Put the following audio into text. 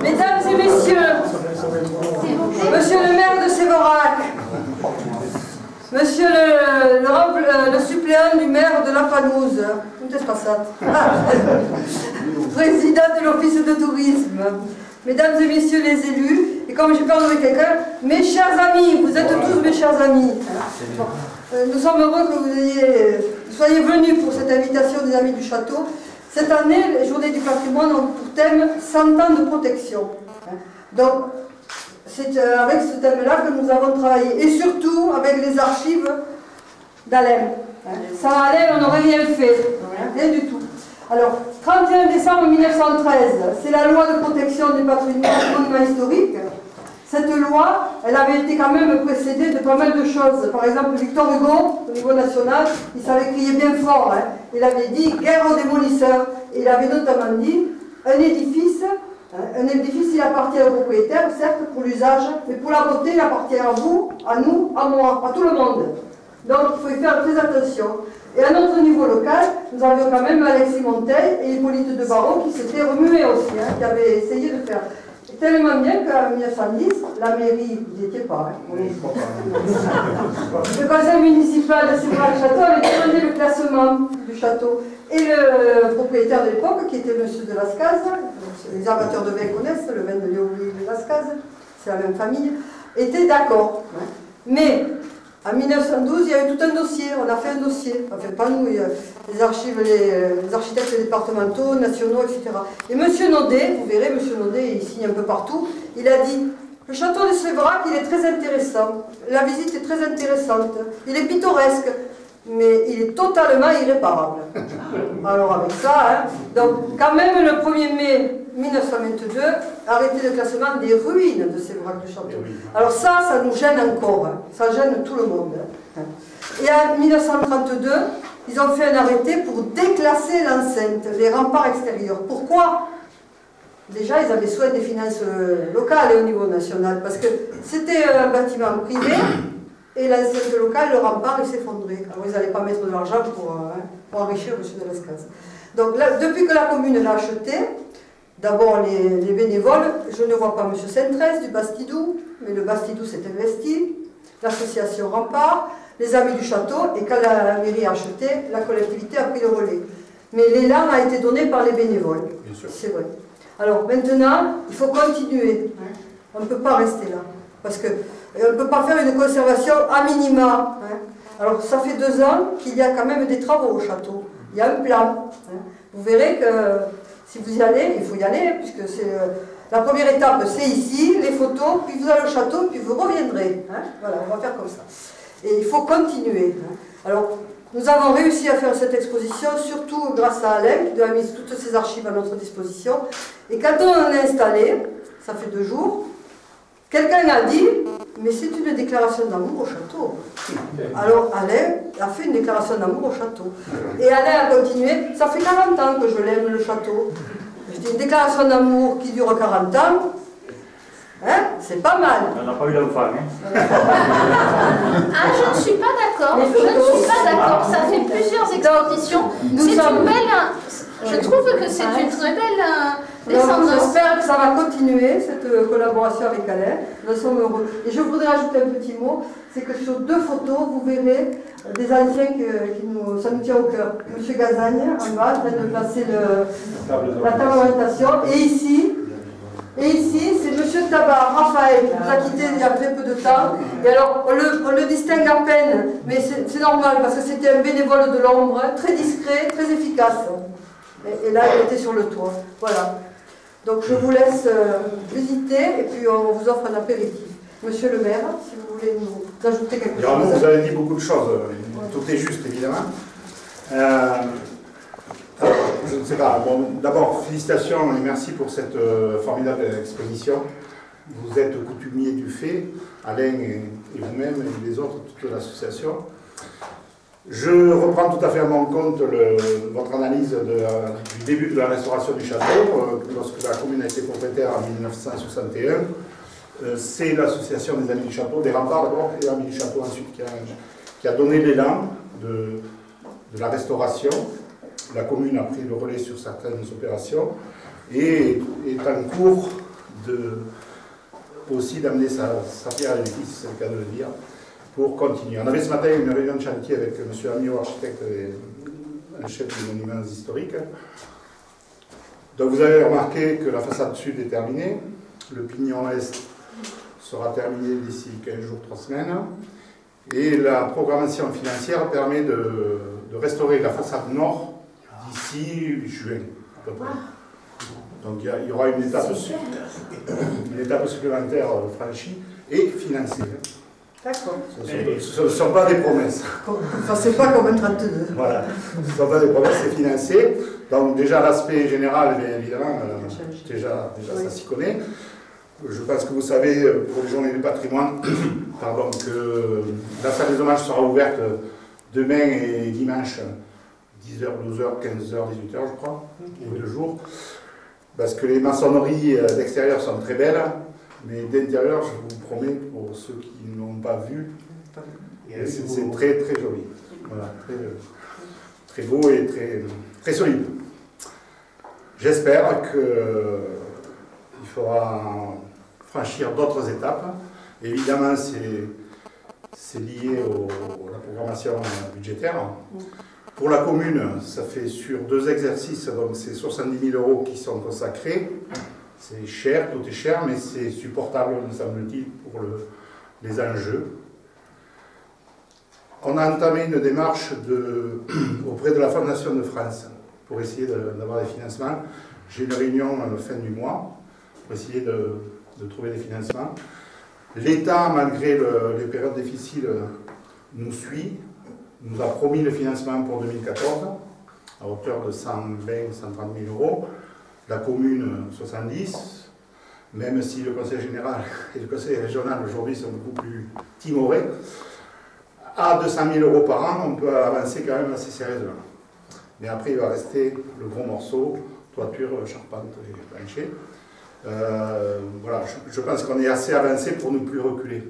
Mesdames et messieurs, monsieur le maire de Sévorac, monsieur le suppléant du maire de La Panouse, président de l'office de tourisme, mesdames et messieurs les élus, et comme j'ai parlé avec quelqu'un, mes chers amis, vous êtes tous mes chers amis. Nous sommes heureux que vous soyez venus pour cette invitation des Amis du Château. Cette année, les Journées du patrimoine ont pour thème 100 ans de protection. Donc, c'est avec ce thème-là que nous avons travaillé, et surtout avec les archives d'Alem. Sans Alem, on n'aurait rien fait, rien du tout. Alors, 31 décembre 1913, c'est la loi de protection des patrimoines historiques. Cette loi, elle avait été quand même précédée de pas mal de choses. Par exemple, Victor Hugo, au niveau national, il savait crier bien fort. Il avait dit « guerre aux démolisseurs ». Et il avait notamment dit « un édifice, il appartient au propriétaire, certes, pour l'usage, mais pour la beauté, il appartient à vous, à nous, à moi, à tout le monde ». Donc, il faut y faire très attention. Et à notre niveau local, nous avions quand même Alexis Monteil et Hippolyte de Barreau qui s'étaient remués aussi, qui avaient essayé de faire. Tellement bien qu'en 1910, la mairie, vous n'y étiez pas, le conseil municipal de Sévorac-Château avait demandé le classement du château. Et le propriétaire de l'époque, qui était monsieur de Lascaz, les amateurs de vin connaissent, le vin de Léonie de Lascaz, c'est la même famille, était d'accord. Mais en 1912, il y a eu tout un dossier, on a fait un dossier, enfin pas nous, les archives, les architectes départementaux, nationaux, etc. Et M. Naudet, vous verrez, M. Naudet, il signe un peu partout, il a dit « Le château de Sévorac, il est très intéressant, la visite est très intéressante, il est pittoresque, mais il est totalement irréparable. » Alors avec ça, donc quand même le 1er mai 1922, arrêté le classement des ruines de Sévorac-le-Château. Alors ça nous gêne encore, ça gêne tout le monde. Et en 1932, ils ont fait un arrêté pour déclasser l'enceinte, les remparts extérieurs. Pourquoi? Déjà, ils avaient soin des finances locales et au niveau national, parce que c'était un bâtiment privé, et l'enceinte locale, le rempart, il s'effondrait. Alors ils n'allaient pas mettre de l'argent pour enrichir M. de Lascaz. Donc là, depuis que la commune l'a acheté, d'abord les bénévoles, je ne vois pas M. Centrès du Bastidou, mais le Bastidou s'est investi, l'association Rempart, les Amis du Château, et quand la mairie a acheté, la collectivité a pris le relais. Mais l'élan a été donné par les bénévoles, c'est vrai. Alors maintenant, il faut continuer, on ne peut pas rester là, parce qu'on ne peut pas faire une conservation à minima. Alors ça fait 2 ans qu'il y a quand même des travaux au château, il y a un plan. Vous verrez que si vous y allez, il faut y aller, puisque c'est la première étape, c'est ici, les photos, puis vous allez au château, puis vous reviendrez. Voilà, on va faire comme ça. Et il faut continuer. Alors, nous avons réussi à faire cette exposition, surtout grâce à Alain, qui a mis toutes ses archives à notre disposition. Et quand on en a installé, ça fait 2 jours, quelqu'un a dit, mais c'est une déclaration d'amour au château. Alors Alain a fait une déclaration d'amour au château. Et Alain a continué, ça fait 40 ans que je l'aime le château. Je dis une déclaration d'amour qui dure 40 ans, c'est pas mal. On n'a pas eu d'enfant. Ah, je ne suis pas d'accord. Je ne suis pas d'accord. Ça fait plusieurs expositions. C'est une belle. Je trouve que c'est une très belle descendance. J'espère que ça va continuer, cette collaboration avec Alain. Nous sommes heureux. Et je voudrais ajouter un petit mot, c'est que sur 2 photos, vous verrez des anciens ça nous tient au cœur. Monsieur Gazagne, en bas, en train de placer la table d'orientation. Et ici, c'est Monsieur Tabar, Raphaël, qui nous a quittés il y a très peu de temps. Et alors, on le distingue à peine, mais c'est normal, parce que c'était un bénévole de l'ombre, très discret, très efficace. Et là, il était sur le toit. Voilà. Donc, je vous laisse visiter, et puis on vous offre un apéritif. Monsieur le maire, si vous voulez nous ajouter quelque chose. Vous avez dit beaucoup de choses, tout est juste, évidemment. Je ne sais pas. Bon, d'abord, félicitations et merci pour cette formidable exposition. Vous êtes coutumier du fait, Alain et vous-même et les autres, toute l'association. Je reprends tout à fait à mon compte votre analyse du début de la restauration du château, lorsque la commune a été propriétaire en 1961. C'est l'association des Amis du Château, des Remparts d'abord, et Amis du Château ensuite, qui a donné l'élan de la restauration. La commune a pris le relais sur certaines opérations et est en cours aussi d'amener sa pierre à l'édifice, c'est le cas de le dire, pour continuer. On avait ce matin une réunion de chantier avec M. Amiot, architecte et un chef des monuments historiques. Donc vous avez remarqué que la façade sud est terminée, le pignon est sera terminé d'ici 15 jours, 3 semaines, et la programmation financière permet de restaurer la façade nord d'ici juin, à peu près. Donc il y aura une étape supplémentaire franchie et financée. D'accord. Ce ne sont pas des promesses. Enfin, c'est pas comme un 32. Voilà, ce ne sont pas des promesses, c'est financé. Donc déjà l'aspect général, bien évidemment, déjà ça s'y connaît. Je pense que vous savez, pour les journées du patrimoine, pardon, que la salle des hommages sera ouverte demain et dimanche, 10h, 12h, 15h, 18h, je crois, les 2 jours. Parce que les maçonneries d'extérieur sont très belles, mais d'intérieur, je vous promets, pour ceux qui ne l'ont pas vu, c'est très très joli. Voilà, très beau et très solide. J'espère qu'il faudra franchir d'autres étapes. Évidemment, c'est lié à la programmation budgétaire. Pour la commune, ça fait sur 2 exercices, donc c'est 70 000 € qui sont consacrés. C'est cher, tout est cher, mais c'est supportable, me semble-t-il, pour les enjeux. On a entamé une démarche auprès de la Fondation de France pour essayer d'avoir des financements. J'ai une réunion à la fin du mois pour essayer de trouver des financements. L'État, malgré les périodes difficiles, nous suit, nous a promis le financement pour 2014 à hauteur de 120 130 000 €. La commune, 70, même si le conseil général et le conseil régional aujourd'hui sont beaucoup plus timorés. À 200 000 € par an, on peut avancer quand même assez sérieusement. Mais après, il va rester le gros morceau, toiture, charpente et plancher. Voilà, je pense qu'on est assez avancé pour ne plus reculer.